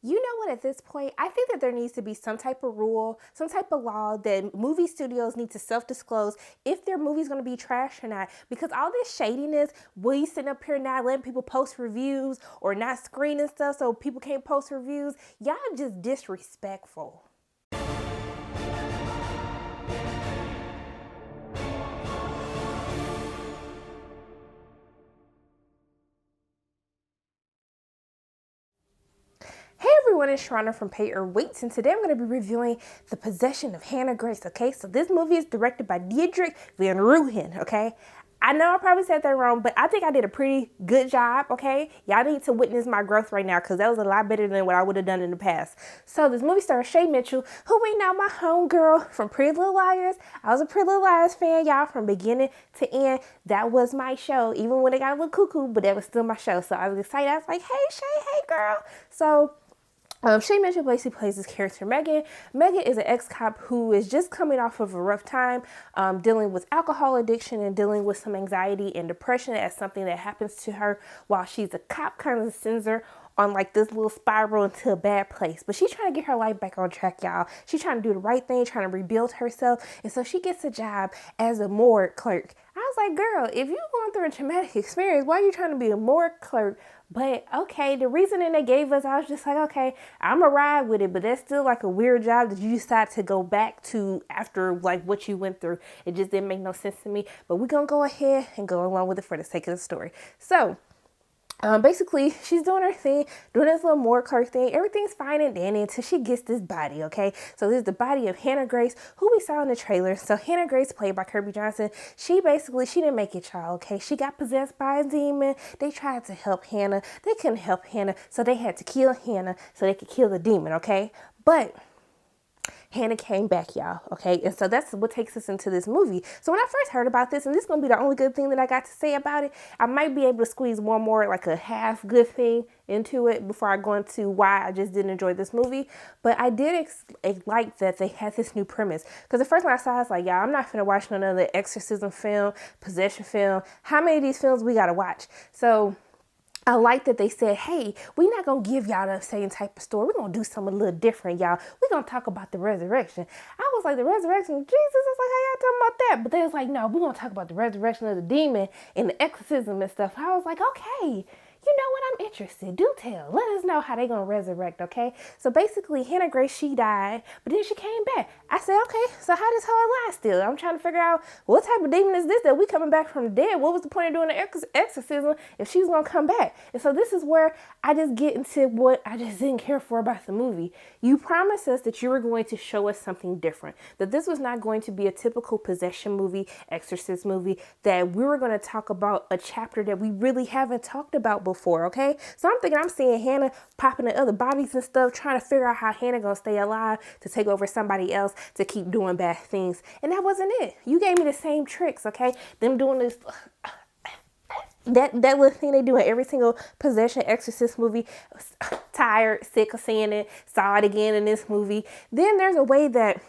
You know what, at this point, I think that there needs to be some type of rule, some type of law that movie studios need to self-disclose if their movie's going to be trash or not. Because all this shadiness, we sitting up here not letting people post reviews or not screening stuff so people can't post reviews, y'all just disrespectful. Hey everyone, it's Sharana from Pay or Wait, and today I'm going to be reviewing The Possession of Hannah Grace, okay? So this movie is directed by Diedrich Van Ruhen, okay? I know I probably said that wrong, but I think I did a pretty good job, okay? Y'all need to witness my growth right now because that was a lot better than what I would have done in the past. So this movie stars Shay Mitchell, who we know, my homegirl from Pretty Little Liars. I was a Pretty Little Liars fan, y'all, from beginning to end. That was my show, even when it got a little cuckoo, but that was still my show. So I was excited. I was like, hey, Shay, hey, girl. So Shay Mitchell basically plays this character, Megan. Megan is an ex-cop who is just coming off of a rough time, dealing with alcohol addiction and dealing with some anxiety and depression as something that happens to her while she's a cop, kind of sends her on like this little spiral into a bad place. But she's trying to get her life back on track, y'all. She's trying to do the right thing, trying to rebuild herself. And so she gets a job as a morgue clerk. I was like, girl, if you're going through a traumatic experience, why are you trying to be a morgue clerk? But okay, the reasoning they gave us, I was just like, okay, I'm gonna ride with it, but that's still like a weird job that you decide to go back to after like what you went through. It just didn't make no sense to me, but we're gonna go ahead and go along with it for the sake of the story. So basically, she's doing her thing, doing this little morgue clerk thing. Everything's fine and dandy until she gets this body, okay? So this is the body of Hannah Grace, who we saw in the trailer. So Hannah Grace, played by Kirby Johnson, she didn't make it, y'all, okay? She got possessed by a demon. They tried to help Hannah. They couldn't help Hannah, so they had to kill Hannah so they could kill the demon, okay? But Hannah came back, y'all, okay? And so that's what takes us into this movie. So when I first heard about this, and this is going to be the only good thing that I got to say about it, I might be able to squeeze one more, like a half good thing into it before I go into why I just didn't enjoy this movie. But I did like that they had this new premise. Because the first one I saw, I was like, y'all, I'm not finna watch another exorcism film, possession film. How many of these films we got to watch? So I like that they said, hey, we're not going to give y'all the same type of story. We're going to do something a little different, y'all. We're going to talk about the resurrection. I was like, the resurrection of Jesus? I was like, how y'all talking about that? But they was like, no, we're going to talk about the resurrection of the demon and the exorcism and stuff. I was like, okay, you know what? I'm interested. Do tell. Let us know how they going to resurrect, okay? So basically, Hannah Grace, she died, but then she came back. I said, okay, so how does her alive still? I'm trying to figure out what type of demon is this that we coming back from the dead? What was the point of doing the exorcism if she's going to come back? And so this is where I just get into what I just didn't care for about the movie. You promised us that you were going to show us something different, that this was not going to be a typical possession movie, exorcist movie, that we were going to talk about a chapter that we really haven't talked about before, okay? So I'm seeing Hannah popping in other bodies and stuff, trying to figure out how Hannah gonna stay alive to take over somebody else to keep doing bad things. And that wasn't it. You gave me the same tricks, okay? Them doing this that little thing they do in every single possession exorcist movie. Tired, sick of seeing it, saw it again in this movie. Then there's a way that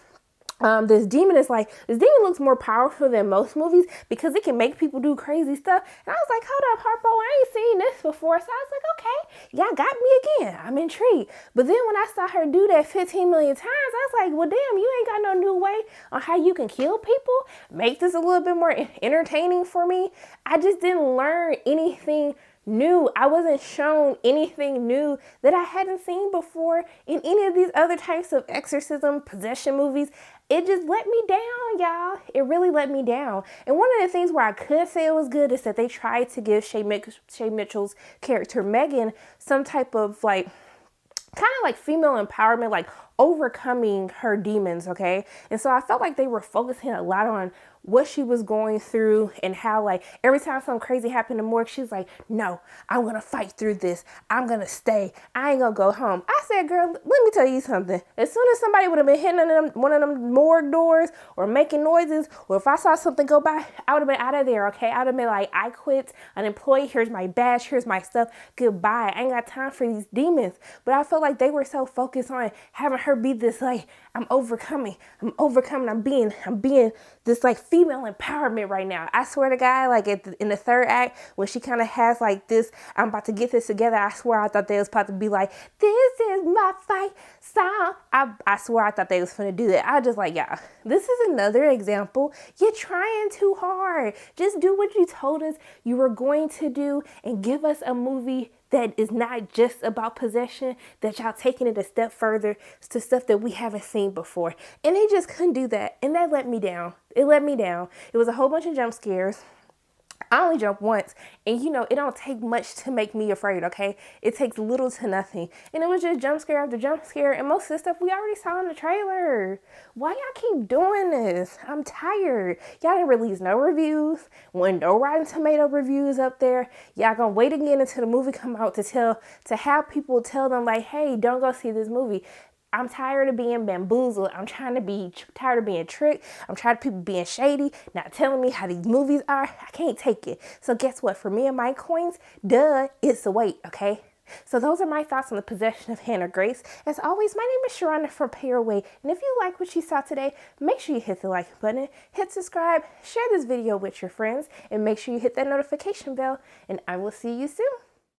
this demon looks more powerful than most movies because it can make people do crazy stuff. And I was like, hold up, Harpo, I ain't seen this before. So I was like, okay, y'all got me again. I'm intrigued. But then when I saw her do that 15 million times, I was like, well, damn, you ain't got no new way on how you can kill people. Make this a little bit more entertaining for me. I just didn't learn anything new. I wasn't shown anything new that I hadn't seen before in any of these other types of exorcism possession movies. It just let me down, y'all. It really let me down. And one of the things where I could say it was good is that they tried to give Shay Mitchell's character Megan some type of like kind of like female empowerment, like overcoming her demons, okay? And so I felt like they were focusing a lot on what she was going through and how like every time something crazy happened to Morgue, she's like, no, I'm gonna fight through this. I'm gonna stay. I ain't gonna go home. I said, girl, let me tell you something. As soon as somebody would have been hitting one of them morgue doors or making noises, or if I saw something go by, I would have been out of there, okay? I would have been like, I quit, unemployed, here's my badge, here's my stuff, goodbye. I ain't got time for these demons. But I felt like they were so focused on having her her be this like, I'm overcoming, I'm being this like female empowerment right now. I swear to God, like in the third act, when she kind of has like this, I'm about to get this together, I swear I thought they was about to be like, this is my fight song. I swear I thought they was finna do that. I just like, yeah, this is another example. You're trying too hard. Just do what you told us you were going to do and give us a movie that is not just about possession, that y'all taking it a step further to stuff that we haven't seen before. And they just couldn't do that. And that let me down. It let me down. It was a whole bunch of jump scares. I only jumped once, and you know, it don't take much to make me afraid, okay? It takes little to nothing. And it was just jump scare after jump scare, and most of the stuff we already saw in the trailer. Why y'all keep doing this? I'm tired. Y'all didn't release no reviews, when no Rotten Tomato reviews up there. Y'all gonna wait again until the movie come out to have people tell them like, hey, don't go see this movie. I'm tired of being bamboozled. I'm tired of being tricked. I'm tired of people being shady, not telling me how these movies are. I can't take it. So guess what? For me and my coins, duh, it's a wait, okay? So those are my thoughts on the possession of Hannah Grace. As always, my name is Sharona from Pay Your Way. And if you like what you saw today, make sure you hit the like button, hit subscribe, share this video with your friends, and make sure you hit that notification bell. And I will see you soon.